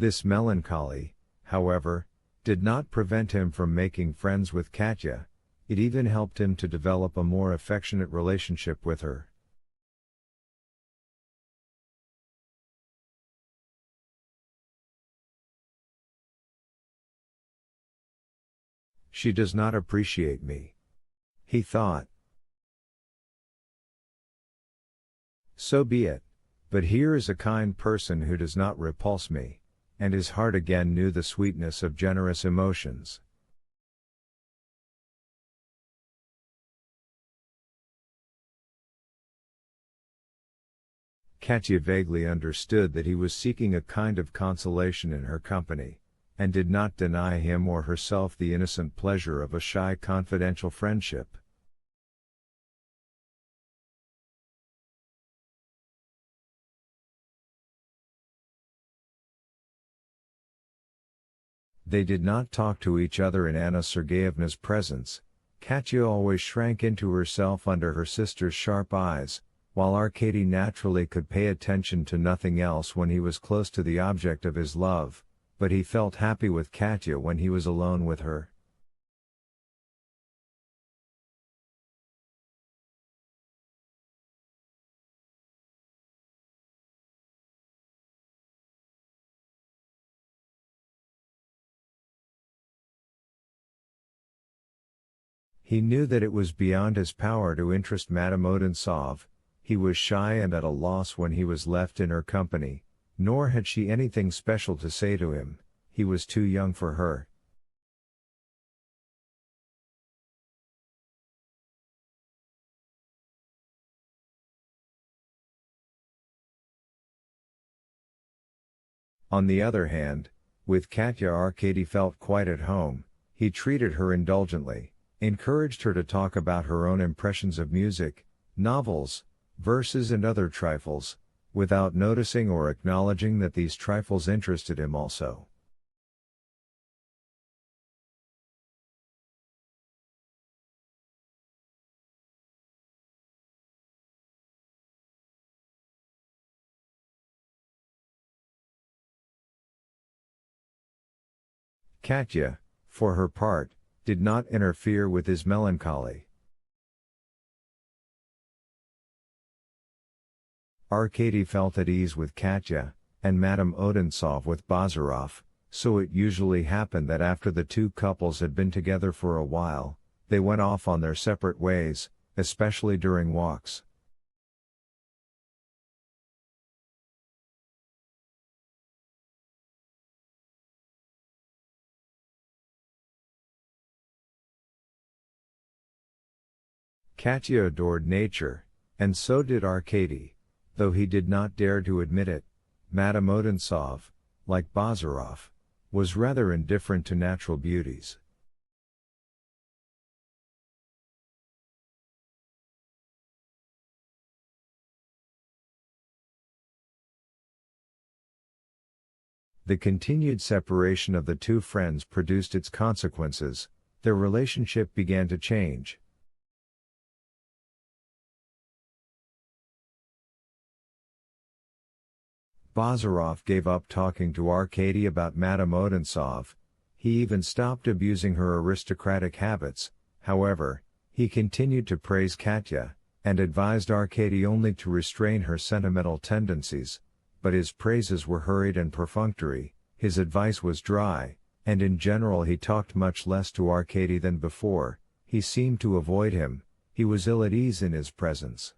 This melancholy, however, did not prevent him from making friends with Katya. It even helped him to develop a more affectionate relationship with her. She does not appreciate me, he thought. So be it, but here is a kind person who does not repulse me, and his heart again knew the sweetness of generous emotions. Katya vaguely understood that he was seeking a kind of consolation in her company, and did not deny him or herself the innocent pleasure of a shy confidential friendship. They did not talk to each other in Anna Sergeyevna's presence. Katya always shrank into herself under her sister's sharp eyes, while Arkady naturally could pay attention to nothing else when he was close to the object of his love, but he felt happy with Katya when he was alone with her. He knew that it was beyond his power to interest Madame Odintsov. He was shy and at a loss when he was left in her company, nor had she anything special to say to him. He was too young for her. On the other hand, with Katya Arkady felt quite at home. He treated her indulgently, encouraged her to talk about her own impressions of music, novels, verses and other trifles, without noticing or acknowledging that these trifles interested him also. Katya, for her part, did not interfere with his melancholy. Arkady felt at ease with Katya, and Madame Odintsov with Bazarov, so it usually happened that after the two couples had been together for a while, they went off on their separate ways, especially during walks. Katya adored nature, and so did Arkady, though he did not dare to admit it. Madame Odintsov, like Bazarov, was rather indifferent to natural beauties. The continued separation of the two friends produced its consequences. Their relationship began to change. Bazarov gave up talking to Arkady about Madame Odintsov. He even stopped abusing her aristocratic habits. However, he continued to praise Katya, and advised Arkady only to restrain her sentimental tendencies, but his praises were hurried and perfunctory, his advice was dry, and in general he talked much less to Arkady than before. He seemed to avoid him, he was ill at ease in his presence.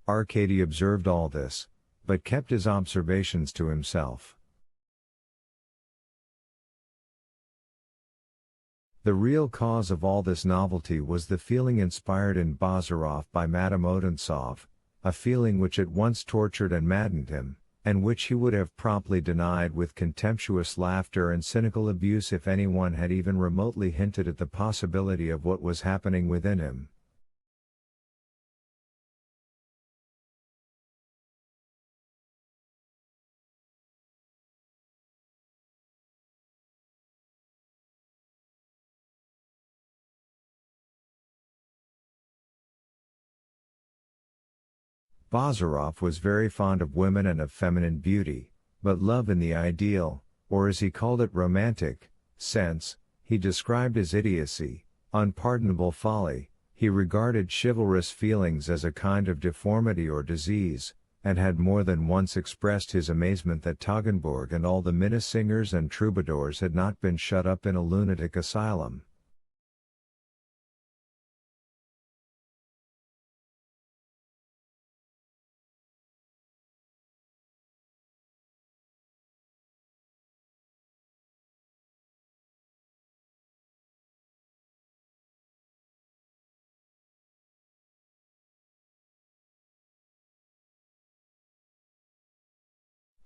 Arkady observed all this, but kept his observations to himself. The real cause of all this novelty was the feeling inspired in Bazarov by Madame Odintsov, a feeling which at once tortured and maddened him. and which he would have promptly denied with contemptuous laughter and cynical abuse if anyone had even remotely hinted at the possibility of what was happening within him. Bazarov was very fond of women and of feminine beauty, but love in the ideal, or as he called it romantic, sense, he described as idiocy, unpardonable folly. He regarded chivalrous feelings as a kind of deformity or disease, and had more than once expressed his amazement that Toggenburg and all the Minnesingers and troubadours had not been shut up in a lunatic asylum.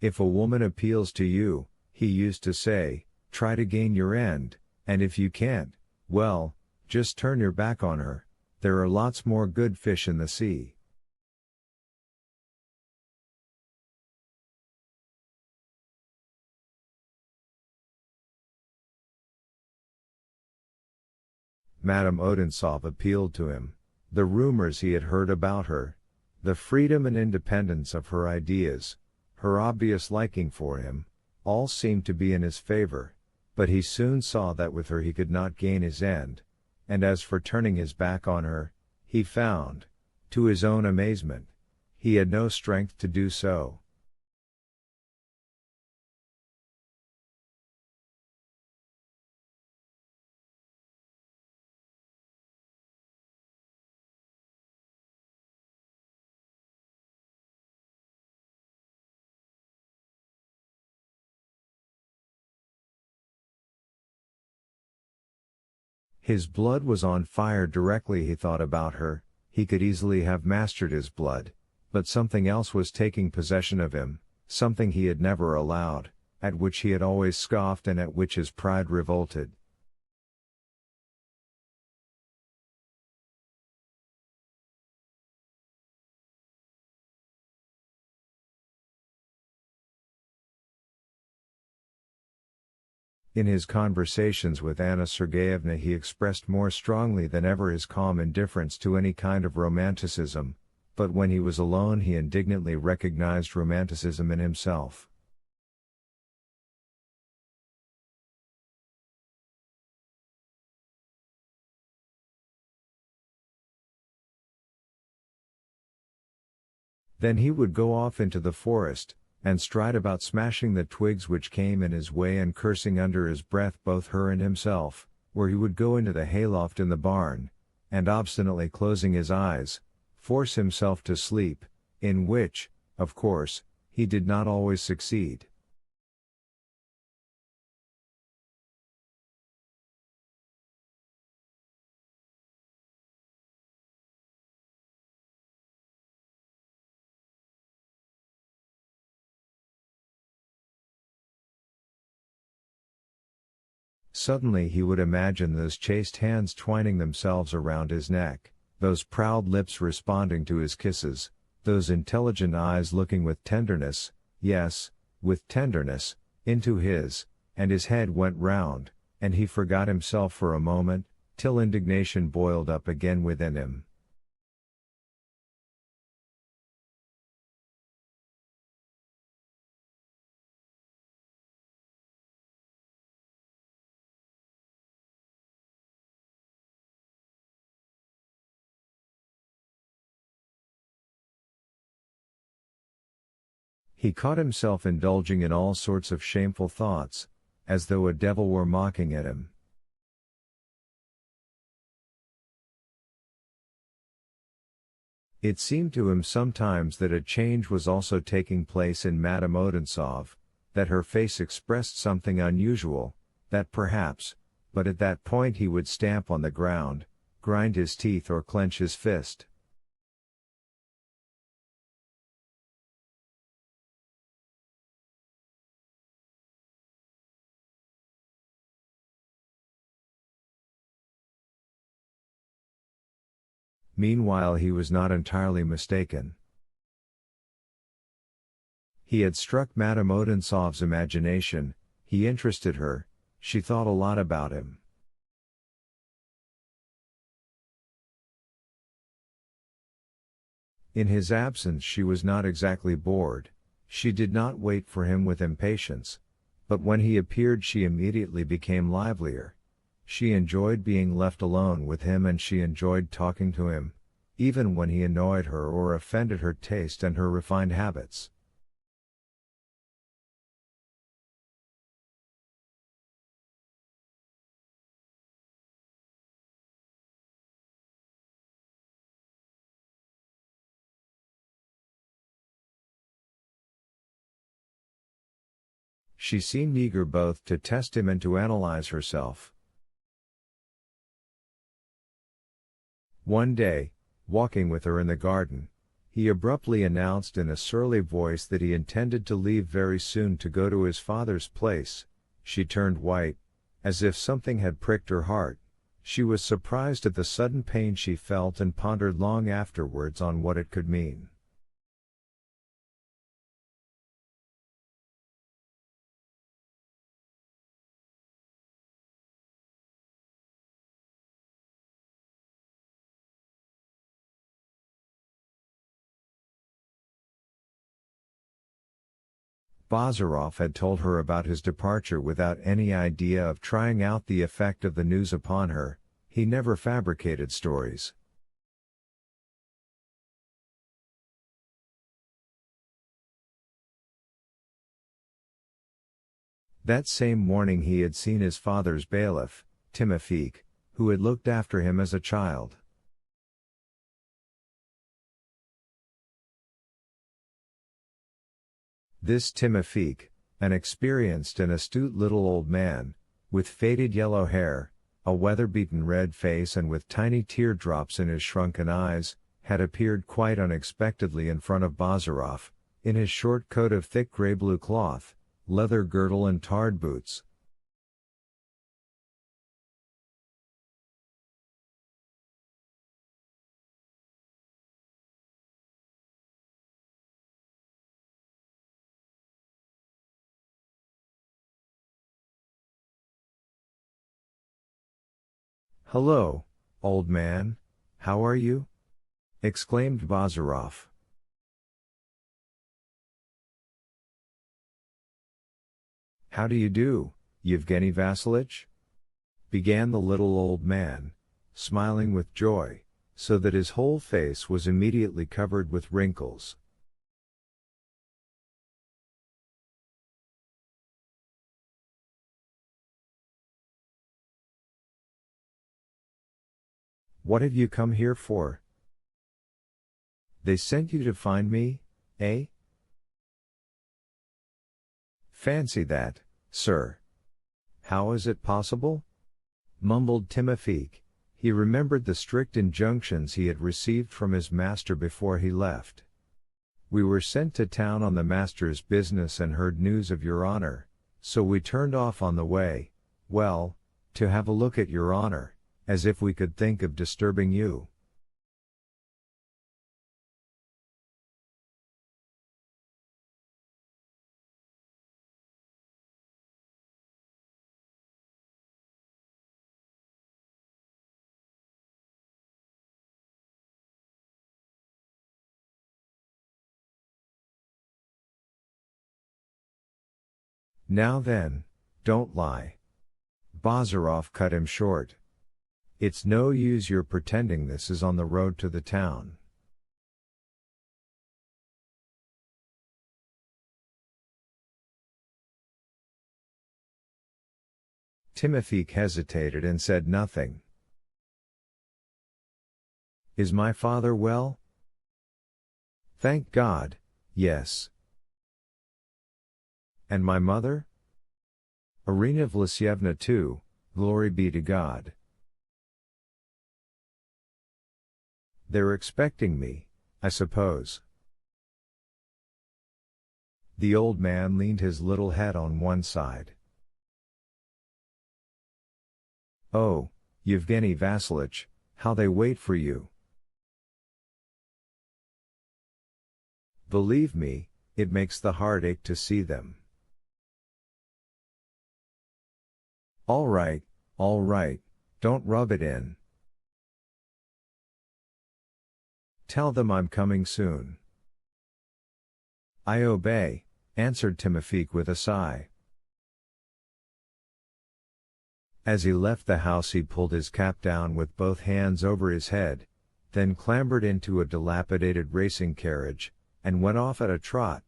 If a woman appeals to you, he used to say, try to gain your end, and if you can't, well, just turn your back on her. There are lots more good fish in the sea. Madame Odintsov appealed to him. The rumors he had heard about her, the freedom and independence of her ideas, her obvious liking for him, all seemed to be in his favor, but he soon saw that with her he could not gain his end, and as for turning his back on her, he found, to his own amazement, he had no strength to do so. His blood was on fire directly he thought about her. He could easily have mastered his blood, but something else was taking possession of him, something he had never allowed, at which he had always scoffed and at which his pride revolted. In his conversations with Anna Sergeyevna he expressed more strongly than ever his calm indifference to any kind of romanticism, but when he was alone he indignantly recognized romanticism in himself. Then he would go off into the forest, and stride about smashing the twigs which came in his way and cursing under his breath both her and himself, or he would go into the hayloft in the barn, and obstinately closing his eyes, force himself to sleep, in which, of course, he did not always succeed. Suddenly he would imagine those chaste hands twining themselves around his neck, those proud lips responding to his kisses, those intelligent eyes looking with tenderness, yes, with tenderness, into his, and his head went round, and he forgot himself for a moment, till indignation boiled up again within him. He caught himself indulging in all sorts of shameful thoughts, as though a devil were mocking at him. It seemed to him sometimes that a change was also taking place in Madame Odintsov, that her face expressed something unusual, that perhaps, but at that point he would stamp on the ground, grind his teeth or clench his fist. Meanwhile he was not entirely mistaken. He had struck Madame Odintsov's imagination, he interested her, she thought a lot about him. In his absence she was not exactly bored, she did not wait for him with impatience, but when he appeared she immediately became livelier. She enjoyed being left alone with him and she enjoyed talking to him, even when he annoyed her or offended her taste and her refined habits. She seemed eager both to test him and to analyze herself. One day, walking with her in the garden, he abruptly announced in a surly voice that he intended to leave very soon to go to his father's place. She turned white, as if something had pricked her heart. She was surprised at the sudden pain she felt and pondered long afterwards on what it could mean. Bazarov had told her about his departure without any idea of trying out the effect of the news upon her, he never fabricated stories. That same morning he had seen his father's bailiff, Timofeik, who had looked after him as a child. This Timofeik, an experienced and astute little old man, with faded yellow hair, a weather-beaten red face and with tiny teardrops in his shrunken eyes, had appeared quite unexpectedly in front of Bazarov, in his short coat of thick grey-blue cloth, leather girdle and tarred boots. "Hello, old man, how are you?" exclaimed Bazarov. "How do you do, Yevgeny Vassilitch?" began the little old man, smiling with joy, so that his whole face was immediately covered with wrinkles. "What have you come here for?" "They sent you to find me, eh?" "Fancy that, sir. How is it possible?" mumbled Timofeik. He remembered the strict injunctions he had received from his master before he left. "We were sent to town on the master's business and heard news of your honor, so we turned off on the way, well, to have a look at your honor, as if we could think of disturbing you." "Now then, don't lie." Bazarov cut him short. "It's no use your pretending this is on the road to the town." Timofeik hesitated and said nothing. "Is my father well?" "Thank God, yes." "And my mother?" "Irina Vlasyevna too, glory be to God." "They're expecting me, I suppose." The old man leaned his little head on one side. "Oh, Yevgeny Vassilitch, how they wait for you." Believe me, it makes the heart ache to see them. All right, don't rub it in. Tell them I'm coming soon. I obey, answered Timofeek with a sigh. As he left the house he pulled his cap down with both hands over his head, then clambered into a dilapidated racing carriage, and went off at a trot,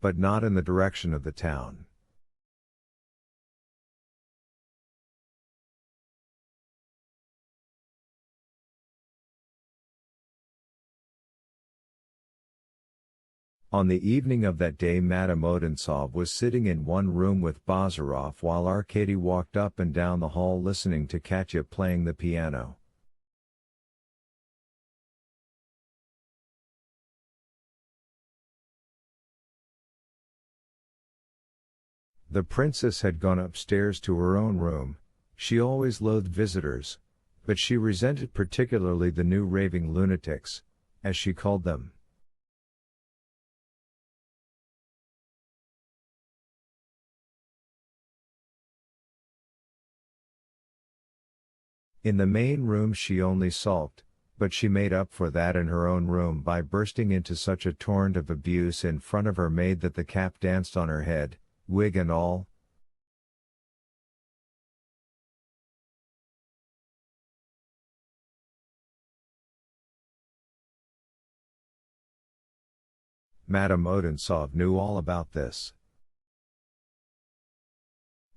but not in the direction of the town. On the evening of that day Madame Odintsov was sitting in one room with Bazarov while Arkady walked up and down the hall listening to Katya playing the piano. The princess had gone upstairs to her own room. She always loathed visitors, but she resented particularly the new raving lunatics, as she called them. In the main room she only sulked, but she made up for that in her own room by bursting into such a torrent of abuse in front of her maid that the cap danced on her head, wig and all. Madame Odintsov knew all about this.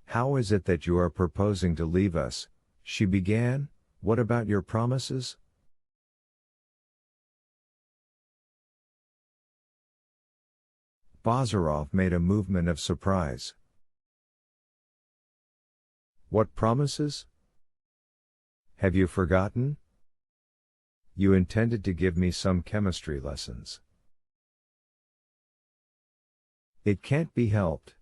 "How is it that you are proposing to leave us?" she began. "What about your promises?" Bazarov made a movement of surprise. "What promises? Have you forgotten? You intended to give me some chemistry lessons." "It can't be helped.